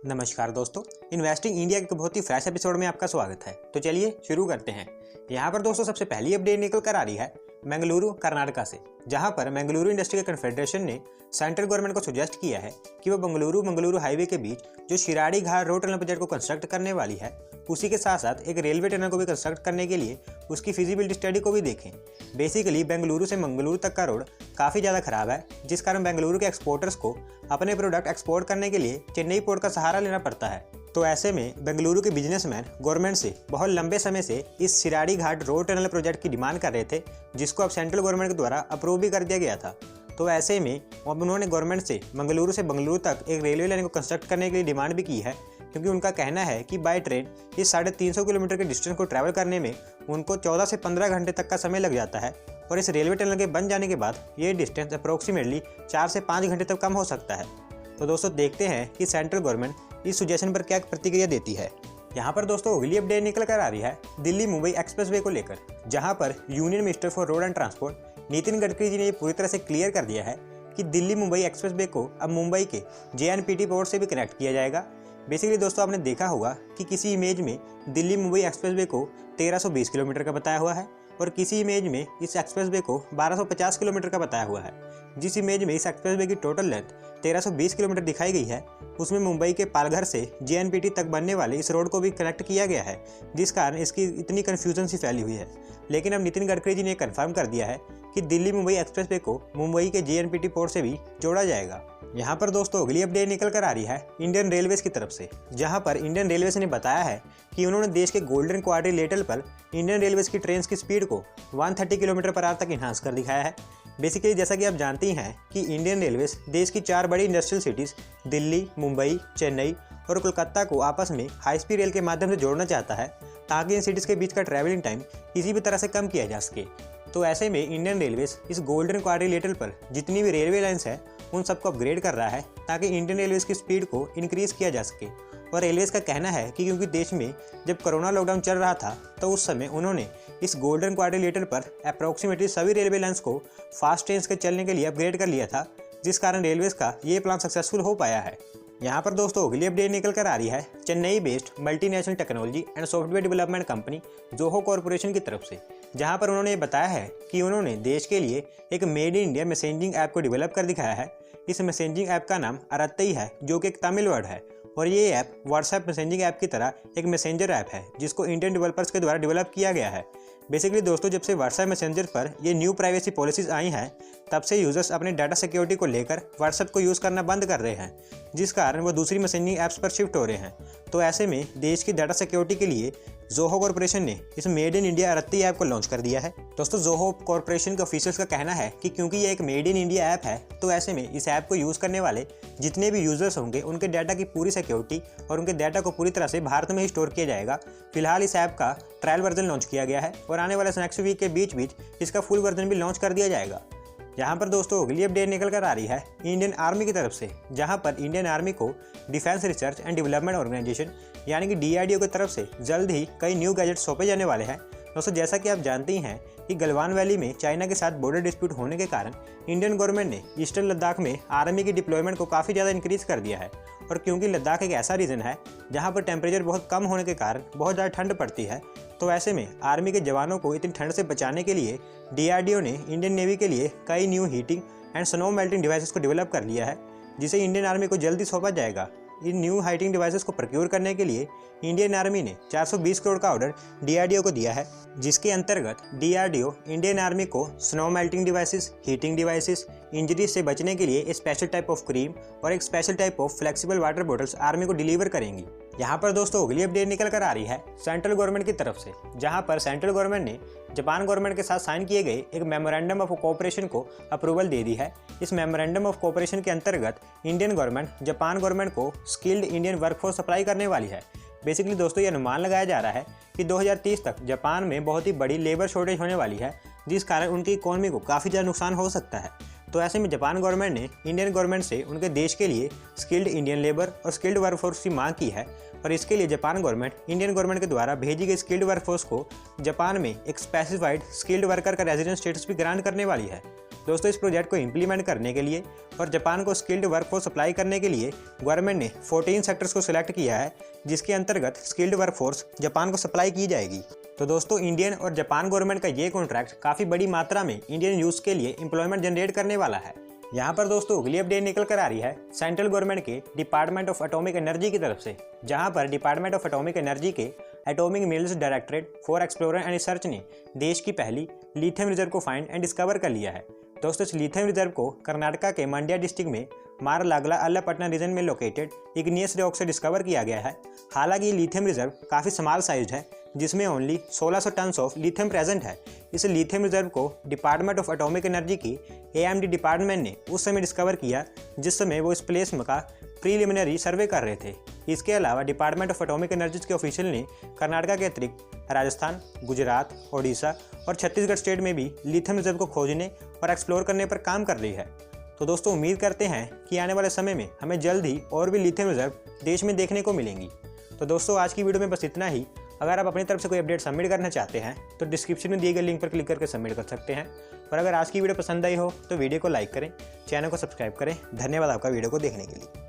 नमस्कार दोस्तों, investing India के बहुत ही फ्रेश एपिसोड में आपका स्वागत है। तो चलिए शुरू करते हैं। यहाँ पर दोस्तों सबसे पहली अपडेट निकल कर आ रही है बेंगलुरु कर्नाटका से, जहाँ पर बेंगलुरु इंडस्ट्री कन्फेडरेशन ने सेंट्रल गवर्नमेंट को सुजेस्ट किया है कि वो मंगलुरु हाईवे के बीच जो शिराड़ी घाट रोड टनल प्रोजेक्ट को कंस्ट्रक्ट करने वाली है, उसी के साथ साथ एक रेलवे टनल को भी कंस्ट्रक्ट करने के लिए उसकी फिजिबिलिटी स्टडी को भी देखें। बेसिकली बेंगलुरु से मंगलुरु तक का रोड काफ़ी ज़्यादा खराब है, जिस कारण बेंगलुरु के एक्सपोर्टर्स को अपने प्रोडक्ट एक्सपोर्ट करने के लिए चेन्नई पोर्ट का सहारा लेना पड़ता है। तो ऐसे में बेंगलुरु के बिजनेसमैन गवर्नमेंट से बहुत लंबे समय से इस शिराड़ी घाट रोड टनल प्रोजेक्ट की डिमांड कर रहे थे, जिसको अब सेंट्रल गवर्नमेंट के द्वारा अप्रूव भी कर दिया गया था। तो ऐसे में अब उन्होंने गवर्नमेंट से मंगलुरु से बेंगलुरु तक एक रेलवे लाइन को कंस्ट्रक्ट करने के लिए डिमांड भी की है, क्योंकि उनका कहना है कि बाय ट्रेन इस 350 किलोमीटर के डिस्टेंस को ट्रैवल करने में उनको 14 से 15 घंटे तक का समय लग जाता है, और इस रेलवे टनल के बन जाने के बाद ये डिस्टेंस अप्रोक्सीमेटली 4 से 5 घंटे तक कम हो सकता है। तो दोस्तों देखते हैं कि सेंट्रल गवर्नमेंट इस सुजेशन पर क्या प्रतिक्रिया देती है। यहाँ पर दोस्तों अगली अपडेट निकल कर आ रही है दिल्ली मुंबई एक्सप्रेसवे को लेकर, जहाँ पर union minister for road and transport Nitin Gadkari ji ने ये पूरी तरह से क्लियर कर दिया है कि दिल्ली मुंबई एक्सप्रेसवे को अब मुंबई के JNPT पोर्ट से भी कनेक्ट किया जाएगा। बेसिकली दोस्तों आपने देखा होगा कि किसी इमेज में दिल्ली मुंबई एक्सप्रेसवे को 1320 किलोमीटर का बताया हुआ है, और किसी इमेज में इस एक्सप्रेसवे को 1250 किलोमीटर का बताया हुआ है। जिस इमेज में इस एक्सप्रेसवे की टोटल लेंथ 1320 किलोमीटर दिखाई गई है, उसमें मुंबई के पालघर से JNPT तक बनने वाले इस रोड को भी कनेक्ट किया गया है, जिस कारण इसकी इतनी कन्फ्यूजन सी फैली हुई है। लेकिन अब नितिन गडकरी जी ने कंफर्म कर दिया है कि दिल्ली मुंबई एक्सप्रेसवे को मुंबई के JNPT पोर्ट से भी जोड़ा जाएगा। यहाँ पर दोस्तों अगली अपडेट निकल कर आ रही है इंडियन रेलवेज की तरफ से, जहाँ पर इंडियन रेलवेज ने बताया है कि उन्होंने देश के गोल्डन क्वाड्रिलेटरल पर इंडियन रेलवेज की ट्रेन की स्पीड को 130 किलोमीटर पर आवर तक इन्हांस कर दिखाया है। बेसिकली जैसा कि आप जानती हैं कि इंडियन रेलवेज देश की 4 बड़ी इंडस्ट्रियल सिटीज़ दिल्ली, मुंबई, चेन्नई और कोलकाता को आपस में हाई स्पीड रेल के माध्यम से जोड़ना चाहता है, ताकि इन सिटीज़ के बीच का ट्रैवलिंग टाइम किसी भी तरह से कम किया जा सके। तो ऐसे में इंडियन रेलवेज इस गोल्डन क्वाड्रिलेटरल पर जितनी भी रेलवे लाइन्स हैं उन सबको अपग्रेड कर रहा है, ताकि इंडियन रेलवेज की स्पीड को इंक्रीज़ किया जा सके। और रेलवेज का कहना है कि क्योंकि देश में जब कोरोना लॉकडाउन चल रहा था, तो उस समय उन्होंने इस गोल्डन क्वाड्रिलेटरल पर अप्रॉक्सीमेटली सभी रेलवे लाइन्स को फास्ट ट्रेन्स के चलने के लिए अपग्रेड कर लिया था, जिस कारण रेलवेज का ये प्लान सक्सेसफुल हो पाया है। यहाँ पर दोस्तों अगली अपडेट निकल कर आ रही है Chennai based multinational technology and software development company Zoho corporation की तरफ से, जहाँ पर उन्होंने बताया है कि उन्होंने देश के लिए एक made in India messaging app को डेवलप कर दिखाया है। इस मैसेजिंग ऐप का नाम अरत्तई है, जो कि एक तमिल वर्ड है, और ये ऐप व्हाट्सएप मैसेजिंग ऐप की तरह एक मैसेंजर ऐप है, जिसको इंडियन डेवलपर्स के द्वारा डेवलप किया गया है। बेसिकली दोस्तों जब से व्हाट्सएप मैसेंजर पर ये न्यू प्राइवेसी पॉलिसीज आई हैं, तब से यूजर्स अपने डाटा सिक्योरिटी को लेकर व्हाट्सएप को यूज़ करना बंद कर रहे हैं, जिस कारण वो दूसरी मैसेजिंग ऐप्स पर शिफ्ट हो रहे हैं। तो ऐसे में देश की डाटा सिक्योरिटी के लिए जोहो कॉरपोरेशन ने इस मेड इन इंडिया अरत्तई ऐप को लॉन्च कर दिया है। दोस्तों जोहो कॉरपोरेशन के ऑफिशियल्स का कहना है कि क्योंकि ये एक मेड इन इंडिया ऐप है, तो ऐसे में इस ऐप को यूज़ करने वाले जितने भी यूजर्स होंगे उनके डाटा की पूरी सिक्योरिटी और उनके डाटा को पूरी तरह से भारत में ही स्टोर किया जाएगा। फिलहाल इस ऐप का ट्रायल वर्जन लॉन्च किया गया है, और आने वाले नेक्स्ट वीक के बीच इसका फुल वर्जन भी लॉन्च कर दिया जाएगा। यहाँ पर दोस्तों अगली अपडेट निकल कर आ रही है इंडियन आर्मी की तरफ से, जहाँ पर इंडियन आर्मी को defence research and development organisation यानी कि DRDO की तरफ से जल्द ही कई न्यू गैजेट सौंपे जाने वाले हैं। दोस्तों जैसा कि आप जानते ही हैं कि गलवान वैली में चाइना के साथ बॉर्डर डिस्प्यूट होने के कारण इंडियन गवर्नमेंट ने ईस्टर्न लद्दाख में आर्मी की डिप्लॉयमेंट को काफ़ी ज़्यादा इंक्रीज़ कर दिया है। और क्योंकि लद्दाख एक ऐसा रीजन है जहाँ पर टेम्परेचर बहुत कम होने के कारण बहुत ज़्यादा ठंड पड़ती है, तो ऐसे में आर्मी के जवानों को इतनी ठंड से बचाने के लिए DRDO ने इंडियन नेवी के लिए कई new heating and snow melting devices को डेवलप कर लिया है, जिसे इंडियन आर्मी को जल्दी सौंपा जाएगा। इन न्यू हीटिंग डिवाइसेस को प्रोक्योर करने के लिए इंडियन आर्मी ने 420 करोड़ का ऑर्डर DRDO को दिया है, जिसके अंतर्गत DRDO इंडियन आर्मी को snow melting devices, heating devices, injuries से बचने के लिए स्पेशल टाइप ऑफ क्रीम और एक special type of flexible water bottles army को डिलीवर करेंगी। यहाँ पर दोस्तों अगली अपडेट निकल कर आ रही है सेंट्रल गवर्नमेंट की तरफ से, जहाँ पर सेंट्रल गवर्नमेंट ने जापान गवर्नमेंट के साथ साइन किए गए एक मेमोरेंडम ऑफ कोऑपरेशन को अप्रूवल दे दी है। इस मेमोरेंडम ऑफ कोऑपरेशन के अंतर्गत इंडियन गवर्नमेंट जापान गवर्नमेंट को स्किल्ड इंडियन वर्कफोर्स सप्लाई करने वाली है। बेसिकली दोस्तों ये अनुमान लगाया जा रहा है कि 2030 तक जापान में बहुत ही बड़ी लेबर शॉर्टेज होने वाली है, जिस कारण उनकी इकोनॉमी को काफ़ी ज़्यादा नुकसान हो सकता है। तो ऐसे में जापान गवर्नमेंट ने इंडियन गवर्नमेंट से उनके देश के लिए स्किल्ड इंडियन लेबर और स्किल्ड वर्कफोर्स की मांग की है, और इसके लिए जापान गवर्नमेंट इंडियन गवर्नमेंट के द्वारा भेजी गई स्किल्ड वर्कफोर्स को जापान में एक स्पेसिफाइड स्किल्ड वर्कर का रेजिडेंस स्टेटस भी ग्रांट करने वाली है। दोस्तों इस प्रोजेक्ट को इम्प्लीमेंट करने के लिए और जापान को स्किल्ड वर्कफोर्स सप्लाई करने के लिए गवर्नमेंट ने 14 सेक्टर्स को सिलेक्ट किया है, जिसके अंतर्गत स्किल्ड वर्कफोर्स जापान को सप्लाई की जाएगी। तो दोस्तों इंडियन और जापान गवर्नमेंट का ये कॉन्ट्रैक्ट काफ़ी बड़ी मात्रा में इंडियन यूथ के लिए एम्प्लॉयमेंट जनरेट करने वाला है। यहाँ पर दोस्तों अगली अपडेट निकल कर आ रही है सेंट्रल गवर्नमेंट के डिपार्टमेंट ऑफ एटॉमिक एनर्जी की तरफ से, जहाँ पर डिपार्टमेंट ऑफ एटॉमिक एनर्जी के atomic minerals directorate for explorer and research ने देश की पहली लिथियम रिजर्व को फाइंड एंड डिस्कवर कर लिया है। दोस्तों इस लिथियम रिजर्व को कर्नाटका के मंड्या डिस्ट्रिक्ट में मारलागला अल्लापट्टनम रीजन में लोकेटेड इग्नियस रॉक से डिस्कवर किया गया है। हालांकि ये लिथियम रिजर्व काफ़ी स्मॉल साइज है, जिसमें only 1600 ton of lithium present है। इस लिथियम रिजर्व को डिपार्टमेंट ऑफ एटॉमिक एनर्जी की AMD डिपार्टमेंट ने उस समय डिस्कवर किया जिस समय वो इस प्लेस का प्रीलिमिनरी सर्वे कर रहे थे। इसके अलावा डिपार्टमेंट ऑफ एटॉमिक एनर्जी के ऑफिशियल ने कर्नाटका के अतिरिक्त राजस्थान, गुजरात, ओडिशा और छत्तीसगढ़ स्टेट में भी लिथियम रिजर्व को खोजने और एक्सप्लोर करने पर काम कर रही है। तो दोस्तों उम्मीद करते हैं कि आने वाले समय में हमें जल्द ही और भी लिथियम रिजर्व देश में देखने को मिलेंगी। तो दोस्तों आज की वीडियो में बस इतना ही। अगर आप अपनी तरफ से कोई अपडेट सबमिट करना चाहते हैं तो डिस्क्रिप्शन में दिए गए लिंक पर क्लिक करके सबमिट कर सकते हैं। और अगर आज की वीडियो पसंद आई हो तो वीडियो को लाइक करें, चैनल को सब्सक्राइब करें। धन्यवाद आपका वीडियो को देखने के लिए।